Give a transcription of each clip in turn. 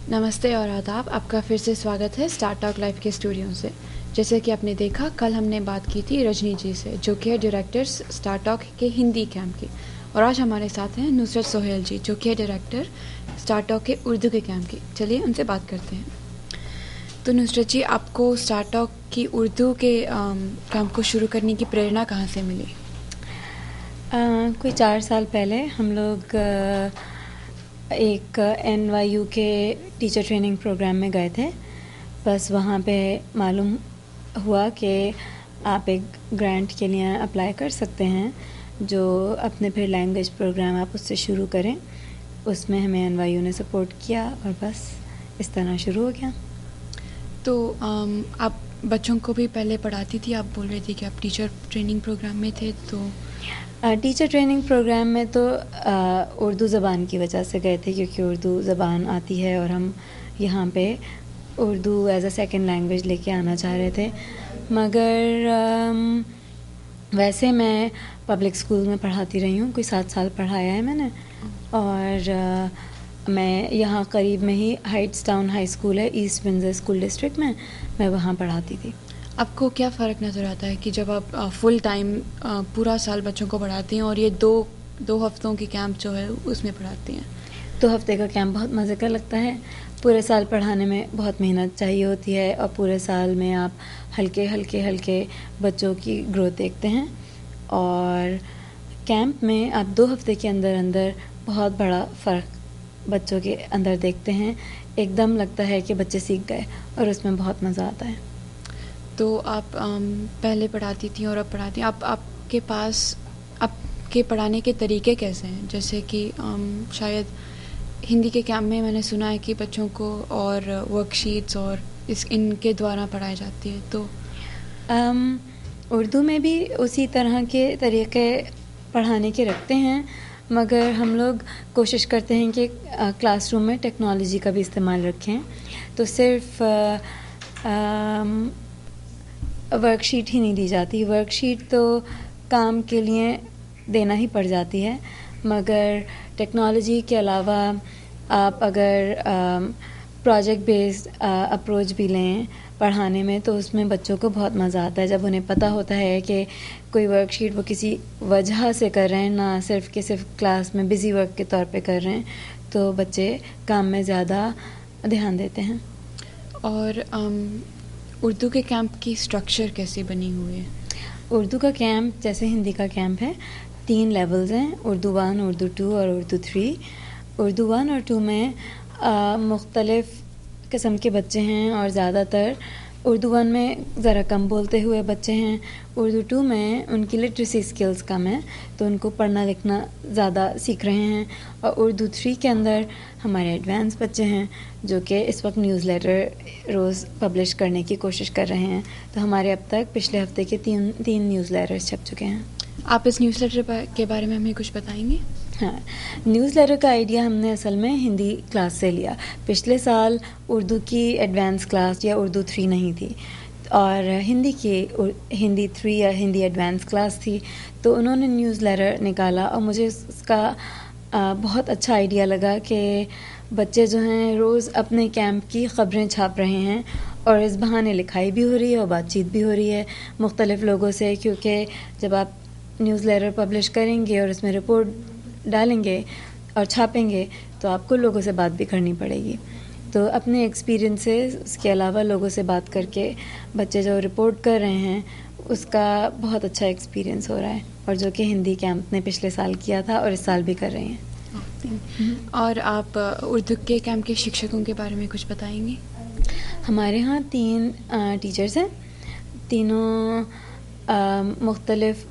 नमस्ते और आदाब, आपका फिर से स्वागत है स्टार टॉक लाइव के स्टूडियो से। जैसे कि आपने देखा, कल हमने बात की थी रजनी जी से, जो कि है डायरेक्टर स्टार टॉक के हिंदी कैंप की, और आज हमारे साथ हैं नुसरत सोहेल जी, जो कि है डायरेक्टर स्टार टॉक के उर्दू के कैंप की। चलिए उनसे बात करते हैं। तो नुसरत जी, आपको स्टार टॉक की उर्दू के कैंप को शुरू करने की प्रेरणा कहाँ से मिली? कोई 4 साल पहले हम लोग एक NYU के टीचर ट्रेनिंग प्रोग्राम में गए थे। बस वहाँ पे मालूम हुआ कि आप एक ग्रांट के लिए अप्लाई कर सकते हैं, जो अपने फिर लैंग्वेज प्रोग्राम आप उससे शुरू करें। उसमें हमें NYU ने सपोर्ट किया और बस इस तरह शुरू हो गया। तो आप बच्चों को भी पहले पढ़ाती थी, आप बोल रही थी कि आप टीचर ट्रेनिंग प्रोग्राम में थे, तो टीचर ट्रेनिंग प्रोग्राम में तो उर्दू ज़बान की वजह से गए थे, क्योंकि उर्दू ज़बान आती है और हम यहाँ पे Urdu as a second language लेके आना चाह रहे थे। मगर वैसे मैं पब्लिक स्कूल में पढ़ाती रही हूँ, कोई 7 साल पढ़ाया है मैंने। और मैं यहाँ करीब में ही हाइट्स टाउन हाई स्कूल है, ईस्ट विंडसर स्कूल डिस्ट्रिक्ट में, मैं वहाँ पढ़ाती थी। आपको क्या फ़र्क नज़र आता है कि जब आप फुल टाइम पूरा साल बच्चों को पढ़ाती हैं और ये दो हफ्तों की कैंप जो है उसमें पढ़ाती हैं? 2 हफ्ते का कैंप बहुत मज़े का लगता है। पूरे साल पढ़ाने में बहुत मेहनत चाहिए होती है, और पूरे साल में आप हल्के बच्चों की ग्रोथ देखते हैं, और कैंप में आप 2 हफ्ते के अंदर अंदर बहुत बड़ा फ़र्क बच्चों के अंदर देखते हैं। एकदम लगता है कि बच्चे सीख गए, और उसमें बहुत मज़ा आता है। तो आप पहले पढ़ाती थी और अब पढ़ाती हैं, आपके पास आपके पढ़ाने के तरीके कैसे हैं? जैसे कि शायद हिंदी के कैंप में मैंने सुना है कि बच्चों को और वर्कशीट्स और इनके द्वारा पढ़ाई जाती है, तो उर्दू में भी उसी तरह के तरीके पढ़ाने के रखते हैं, मगर हम लोग कोशिश करते हैं कि क्लासरूम में टेक्नोलॉजी का भी इस्तेमाल रखें। तो सिर्फ वर्कशीट ही नहीं दी जाती। वर्कशीट तो काम के लिए देना ही पड़ जाती है, मगर टेक्नोलॉजी के अलावा आप अगर प्रोजेक्ट बेस्ड अप्रोच भी लें पढ़ाने में, तो उसमें बच्चों को बहुत मज़ा आता है। जब उन्हें पता होता है कि कोई वर्कशीट वो किसी वजह से कर रहे हैं, ना सिर्फ कि सिर्फ क्लास में बिज़ी वर्क के तौर पे कर रहे हैं, तो बच्चे काम में ज़्यादा ध्यान देते हैं। और उर्दू के कैंप की स्ट्रक्चर कैसी बनी हुई है? उर्दू का कैंप जैसे हिंदी का कैंप है, 3 लेवल्स हैं, उर्दू 1, उर्दू 2 और उर्दू 3। उर्दू 1 और 2 में मुख्तलिफ़ किस्म के बच्चे हैं, और ज़्यादातर उर्दू 1 में ज़रा कम बोलते हुए बच्चे हैं। उर्दू 2 में उनकी लिटरेसी स्किल्स कम है, तो उनको पढ़ना लिखना ज़्यादा सीख रहे हैं। और उर्दू 3 के अंदर हमारे एडवांस बच्चे हैं, जो कि इस वक्त न्यूज़लेटर रोज़ पब्लिश करने की कोशिश कर रहे हैं। तो हमारे अब तक पिछले हफ्ते के तीन न्यूज़लेटर्स छप चुके हैं। आप इस न्यूज़लेटर के बारे में हमें कुछ बताएंगे? हाँ, न्यूज़लेटर का आइडिया हमने असल में हिंदी क्लास से लिया। पिछले साल उर्दू की एडवांस क्लास या उर्दू 3 नहीं थी, और हिंदी 3 या हिंदी एडवांस क्लास थी, तो उन्होंने न्यूज़लेटर निकाला, और मुझे उसका बहुत अच्छा आइडिया लगा कि बच्चे जो हैं रोज़ अपने कैंप की ख़बरें छाप रहे हैं, और इस बहाने लिखाई भी हो रही है और बातचीत भी हो रही है मुख्तलिफ़ लोगों से। क्योंकि जब आप न्यूज़लेटर पब्लिश करेंगे और उसमें रिपोर्ट डालेंगे और छापेंगे, तो आपको लोगों से बात भी करनी पड़ेगी। तो अपने एक्सपीरियंसेस, उसके अलावा लोगों से बात करके बच्चे जो रिपोर्ट कर रहे हैं, उसका बहुत अच्छा एक्सपीरियंस हो रहा है, और जो कि हिंदी कैंप ने पिछले साल किया था और इस साल भी कर रहे हैं। और आप उर्दू के कैंप के शिक्षकों के बारे में कुछ बताएंगी? हमारे यहाँ 3 टीचर्स हैं, तीनों मुख्तलिफ़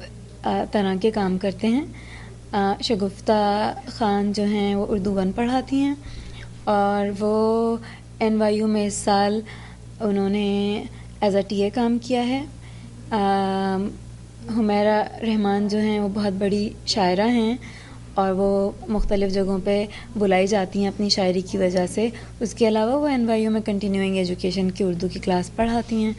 तरह के काम करते हैं। शगुफ्ता ख़ान जो हैं वो उर्दू 1 पढ़ाती हैं, और वो NYU में इस साल उन्होंने एज अ TA काम किया है। हुमैरा रहमान जो हैं वो बहुत बड़ी शायरा हैं, और वो मुख्तलिफ़ जगहों पे बुलाई जाती हैं अपनी शायरी की वजह से। उसके अलावा वो NYU में कंटिन्यूइंग एजुकेशन की उर्दू की क्लास पढ़ाती हैं।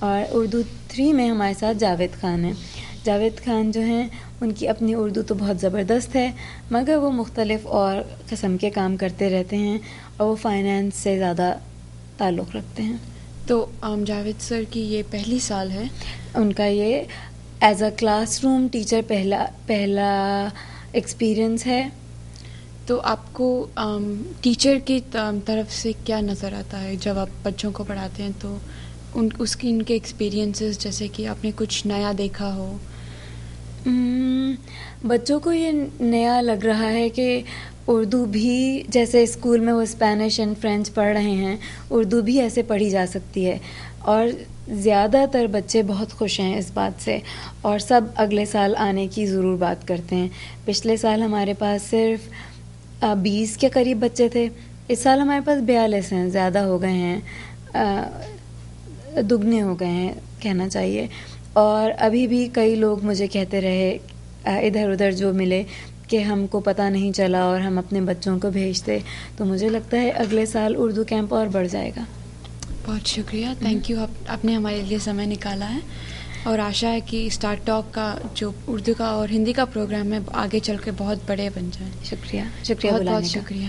और उर्दू 3 में हमारे साथ जावेद ख़ान हैं। जावेद ख़ान जो हैं ان کی اپنی اردو تو بہت زبردست ہے، مگر وہ مختلف اور قسم کے کام کرتے رہتے ہیں اور وہ فائنینس سے زیادہ تعلق رکھتے ہیں. تو جاوید سر کی یہ پہلی سال ہے ان کا یہ as a class room teacher پہلا ایکسپیرئنس ہے. تو آپ کو ٹیچر کی طرف سے کیا نظر آتا ہے جب آپ بچوں کو پڑھاتے ہیں؟ تو ان کے ایکسپیرینسز، جیسے کہ آپ نے کچھ نیا دیکھا ہو. بچوں کو یہ نیا لگ رہا ہے کہ اردو بھی جیسے اسکول میں وہ اسپینش اینڈ فرینچ پڑھ رہے ہیں، اردو بھی ایسے پڑھی جا سکتی ہے، اور زیادہ تر بچے بہت خوش ہیں اس بات سے، اور سب اگلے سال آنے کی ضرور بات کرتے ہیں. پچھلے سال ہمارے پاس صرف 20 کے قریب بچے تھے، اس سال ہمارے پاس 42 ہیں، زیادہ ہو گئے ہیں، دگنے ہو گئے ہیں کہنا چاہیے. اور ابھی بھی کئی لوگ مجھے کہتے رہے ادھر ادھر جو ملے کہ ہم کو پتہ نہیں چلا اور ہم اپنے بچوں کو بھیجتے. تو مجھے لگتا ہے اگلے سال اردو کیمپ اور بڑھ جائے گا. بہت شکریہ، تھینک یو، آپ نے ہمارے لیے سمے نکالا ہے، اور آشا ہے کہ اسٹارٹ ٹاک کا جو اردو کا اور ہندی کا پروگرام ہے آگے چل کے بہت بڑے بن جائیں. شکریہ بہت بلانے بہت کا. شکریہ.